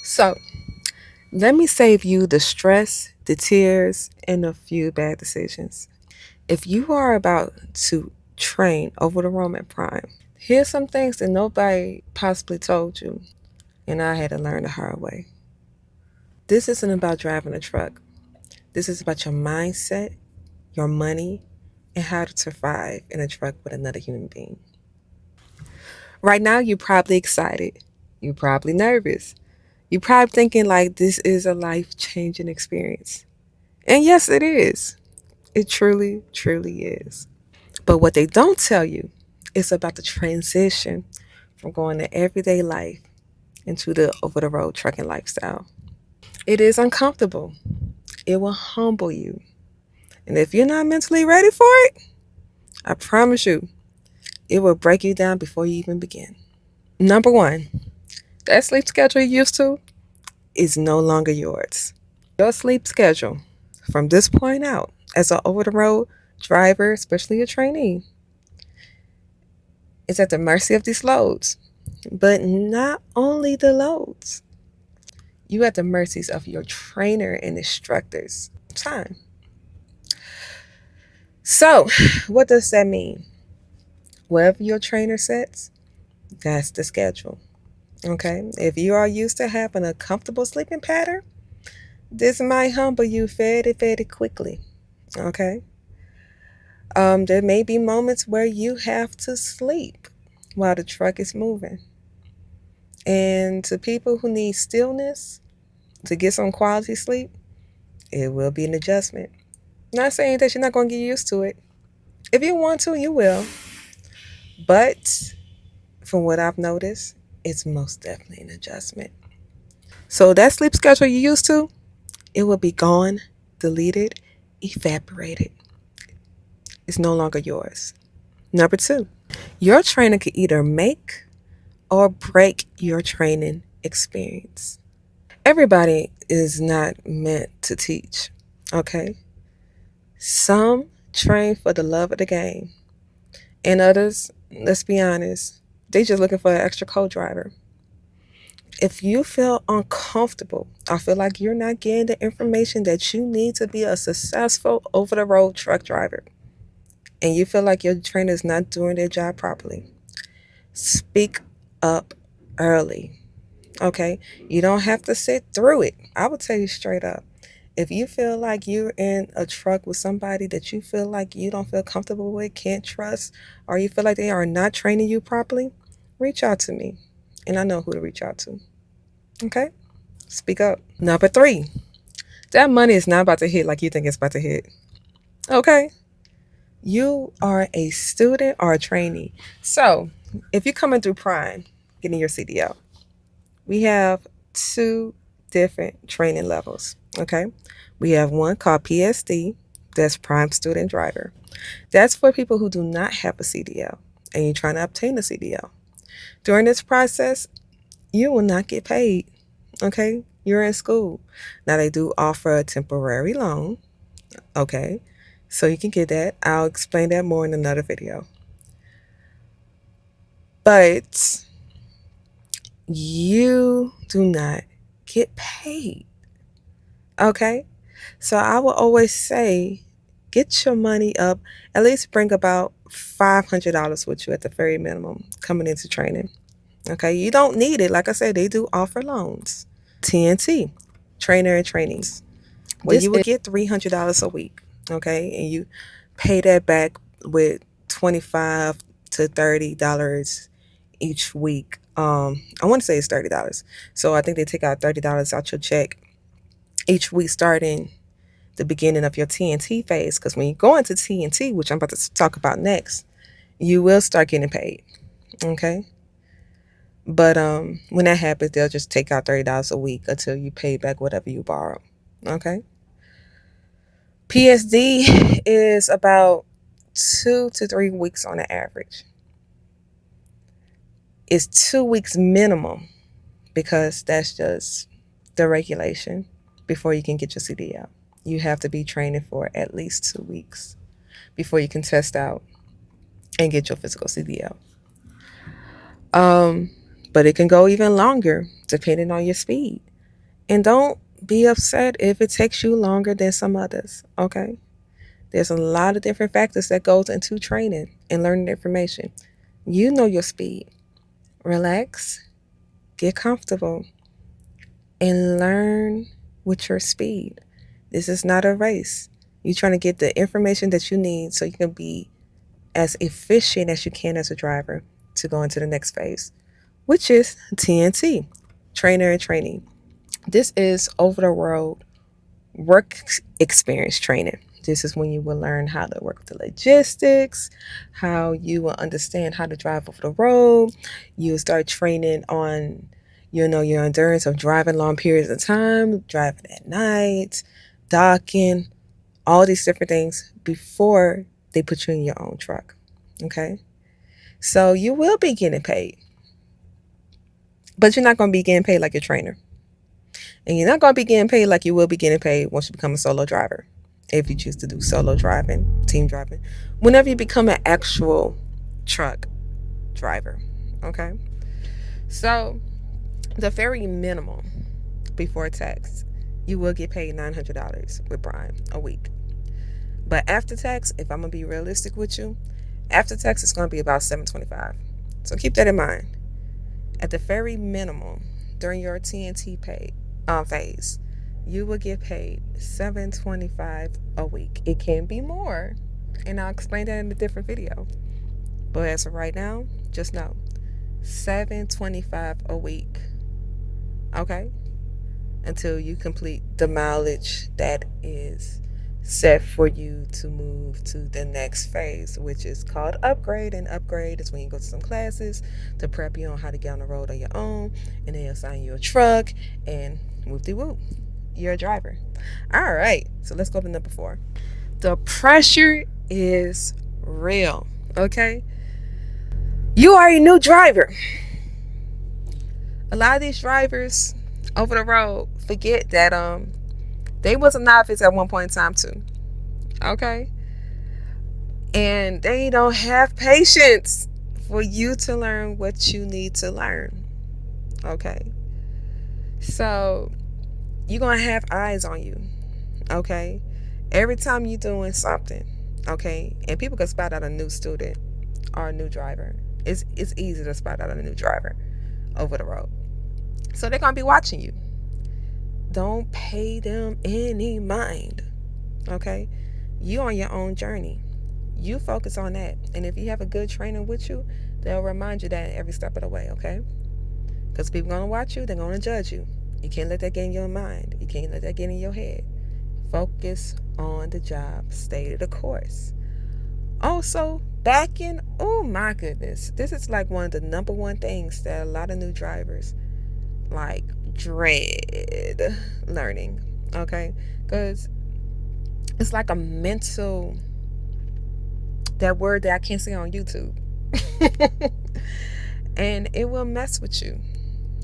So, let me save you the stress, the tears, and a few bad decisions. If you are about to train over the Roman Prime, here's some things that nobody possibly told you, and I had to learn the hard way. This isn't about driving a truck. This is about your mindset, your money, and how to survive in a truck with another human being. Right now, you're probably excited. You're probably nervous. You're probably thinking like this is a life-changing experience. And yes, it is. It truly, truly is. But what they don't tell you is about the transition from going to everyday life into the over the road trucking lifestyle. It is uncomfortable. It will humble you. And if you're not mentally ready for it, I promise you, it will break you down before you even begin. Number one, that sleep schedule you used to is no longer yours. Your sleep schedule from this point out as an over the road driver, especially a trainee, is at the mercy of these loads. But not only the loads, you at the mercies of your trainer and instructors. Time. So, what does that mean? Whatever your trainer sets, that's the schedule. Okay. If you are used to having a comfortable sleeping pattern, this might humble you fairly quickly. Okay. There may be moments where you have to sleep while the truck is moving. And to people who need stillness to get some quality sleep, it will be an adjustment. Not saying that you're not going to get used to it. If you want to, you will. But from what I've noticed, it's most definitely an adjustment. So that sleep schedule you used to, it will be gone, deleted, evaporated. It's no longer yours. Number two, your trainer can either make or break your training experience. Everybody is not meant to teach, okay? Some train for the love of the game, and others, let's be honest, they just looking for an extra co-driver. If you feel uncomfortable, I feel like you're not getting the information that you need to be a successful over-the-road truck driver, and you feel like your trainer is not doing their job properly, speak up early. Okay, you don't have to sit through it. I would tell you straight up. If you feel like you're in a truck with somebody that you feel like you don't feel comfortable with, can't trust, or you feel like they are not training you properly, reach out to me. And I know who to reach out to. Okay? Speak up. Number three, that money is not about to hit like you think it's about to hit. Okay? You are a student or a trainee. So, if you're coming through Prime, getting your CDL, we have two different training levels. Okay? We have one called PSD, that's Prime Student Driver. That's for people who do not have a CDL and you're trying to obtain a CDL. During this process, you will not get paid. Okay? You're in school. Now, they do offer a temporary loan. Okay? So you can get that. I'll explain that more in another video. But you do not get paid. Okay? So I will always say, get your money up. At least bring about $500 with you at the very minimum coming into training. Okay? You don't need it. Like I said, they do offer loans. TNT, trainer and trainees, where you would get $300 a week. Okay? And you pay that back with $25 to $30 each week. I want to say it's $30. So I think they take out $30 out your check each week starting the beginning of your TNT phase. Because when you go into TNT, which I'm about to talk about next, you will start getting paid. Okay? But when that happens, they'll just take out $30 a week until you pay back whatever you borrow. Okay? PSD is about 2 to 3 weeks on the average. It's 2 weeks minimum because that's just the regulation before you can get your CDL. You have to be training for at least 2 weeks before you can test out and get your physical CDL. But it can go even longer depending on your speed. And don't be upset if it takes you longer than some others, okay? There's a lot of different factors that goes into training and learning information. You know your speed. Relax, get comfortable, and learn with your speed. This is not a race. You're trying to get the information that you need so you can be as efficient as you can as a driver to go into the next phase, which is TNT, trainer and trainee. This is over the road work experience training. This is when you will learn how to work with the logistics, how you will understand how to drive over the road. You'll start training on, your endurance of driving long periods of time, driving at night, docking, all these different things before they put you in your own truck. Okay? So you will be getting paid, but you're not going to be getting paid like your trainer. And you're not going to be getting paid like you will be getting paid once you become a solo driver. If you choose to do solo driving, team driving, whenever you become an actual truck driver. Okay? So, the very minimum before tax, you will get paid $900 with Brian a week. But after tax, if I'm going to be realistic with you, after tax, it's going to be about $725. So keep that in mind. At the very minimum, during your TNT phase, you will get paid $725 a week. It can be more, and I'll explain that in a different video. But as of right now, just know $725 a week. Okay? Until you complete the mileage that is set for you to move to the next phase, which is called upgrade. And upgrade is when you go to some classes to prep you on how to get on the road on your own, and they assign you a truck, and whoop-de-whoop, you're a driver. All right, so let's go to number 4. The pressure is real. Okay, you are a new driver. A lot of these drivers over the road forget that they was a novice at one point in time too. Okay? And they don't have patience for you to learn what you need to learn. Okay? So you're going to have eyes on you. Okay? Every time you're doing something. Okay? And people can spot out a new student or a new driver. It's easy to spot out a new driver over the road. So they're going to be watching you. Don't pay them any mind. Okay? You on your own journey. You focus on that. And if you have a good trainer with you, they'll remind you that every step of the way, okay? Because people are going to watch you. They're going to judge you. You can't let that get in your mind. You can't let that get in your head. Focus on the job. Stay the course. Also, backing. Oh, my goodness. This is like one of the number one things that a lot of new drivers dread learning, okay? Because it's like a mental, that word that I can't say on YouTube. And it will mess with you.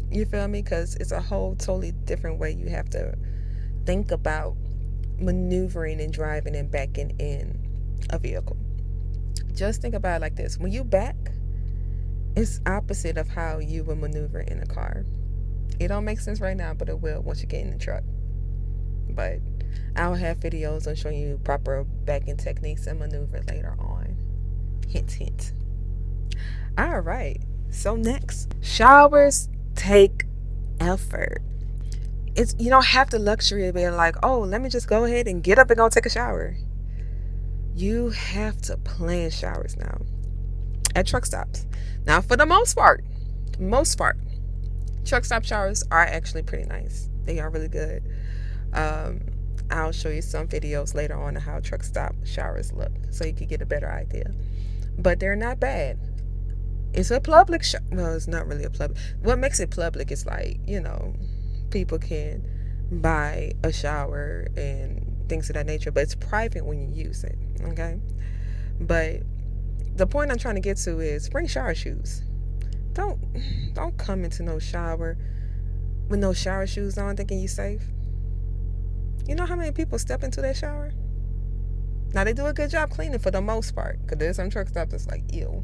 You feel me? Because it's a whole totally different way you have to think about maneuvering and driving and backing in a vehicle. Just think about it like this. When you back, it's opposite of how you will maneuver in a car. It don't make sense right now, but it will once you get in the truck. But I'll have videos on showing you proper backing techniques and maneuver later on. Hint, hint. All right. So next, showers take effort. You don't have the luxury of being like, oh, let me just go ahead and get up and go take a shower. You have to plan showers now at truck stops. Now, for the most part, truck stop showers are actually pretty nice. They are really good. I'll show you some videos later on of how truck stop showers look so you can get a better idea. But they're not bad. It's a public well, it's not really a public. What makes it public is people can buy a shower and things of that nature, but it's private when you use it, okay? But the point I'm trying to get to is bring shower shoes. Don't come into no shower with no shower shoes on thinking you're safe. You know how many people step into that shower? Now, they do a good job cleaning for the most part, because there's some truck stops that's like, ew.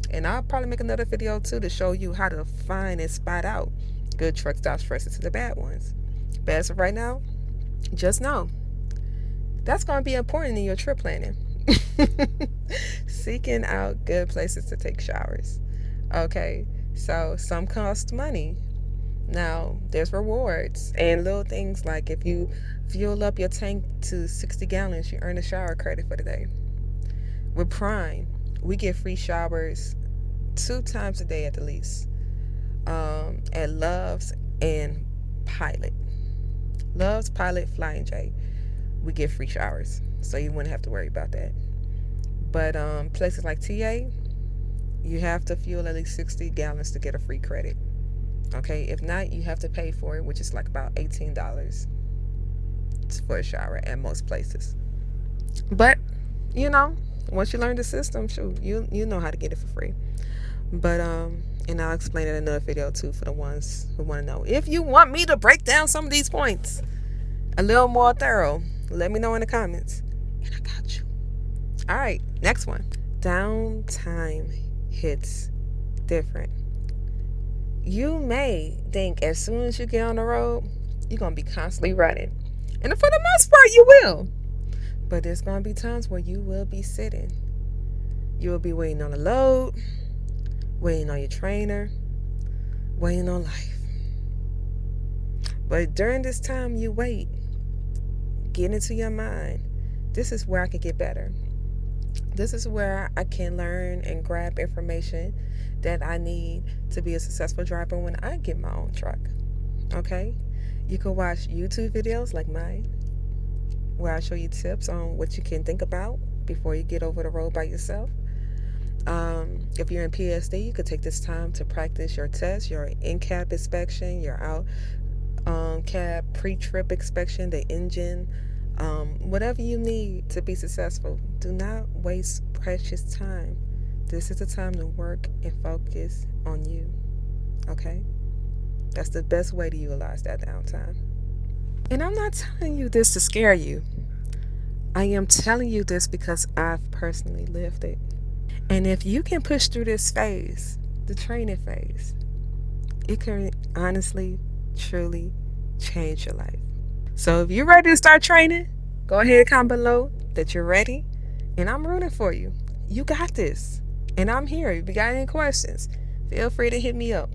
And I'll probably make another video too to show you how to find and spot out good truck stops versus the bad ones. But as of right now, just know that's going to be important in your trip planning. Seeking out good places to take showers. Okay, so some cost money. Now, there's rewards and little things like if you fuel up your tank to 60 gallons, you earn a shower credit for the day. With Prime, we get free showers 2 times a day at the least. At Love's and Pilot. Love's, Pilot, Flying J. We get free showers, so you wouldn't have to worry about that. But places like TA, you have to fuel at least 60 gallons to get a free credit. Okay, if not, you have to pay for it, which is like about $18 for a shower at most places. But you know, once you learn the system, shoot, you know how to get it for free. But and I'll explain it in another video too for the ones who want to know. If you want me to break down some of these points a little more thorough, let me know in the comments, and I got you. All right, next one. Downtime hits different. You may think as soon as you get on the road, you're going to be constantly running. And for the most part, you will. But there's going to be times where you will be sitting. You will be waiting on a load, waiting on your trainer, waiting on life. But during this time you wait, get into your mind, this is where I can get better. This is where I can learn and grab information that I need to be a successful driver when I get my own truck. Okay? You can watch YouTube videos like mine, where I show you tips on what you can think about before you get over the road by yourself. If you're in PSD, you could take this time to practice your test, your in-cab inspection, your out cab pre-trip inspection, the engine, whatever you need to be successful. Do not waste precious time. This is the time to work and focus on you. Okay? That's the best way to utilize that downtime. And I'm not telling you this to scare you. I am telling you this because I've personally lived it. And if you can push through this phase, the training phase, it can honestly, truly change your life. So if you're ready to start training, go ahead and comment below that you're ready. And I'm rooting for you. You got this. And I'm here. If you got any questions, feel free to hit me up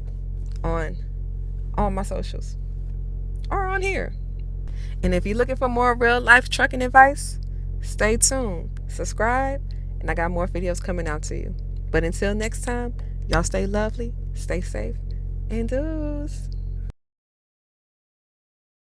on all my socials or on here. And if you're looking for more real life trucking advice, stay tuned, subscribe, and I got more videos coming out to you. But until next time, y'all stay lovely, stay safe, and deuce.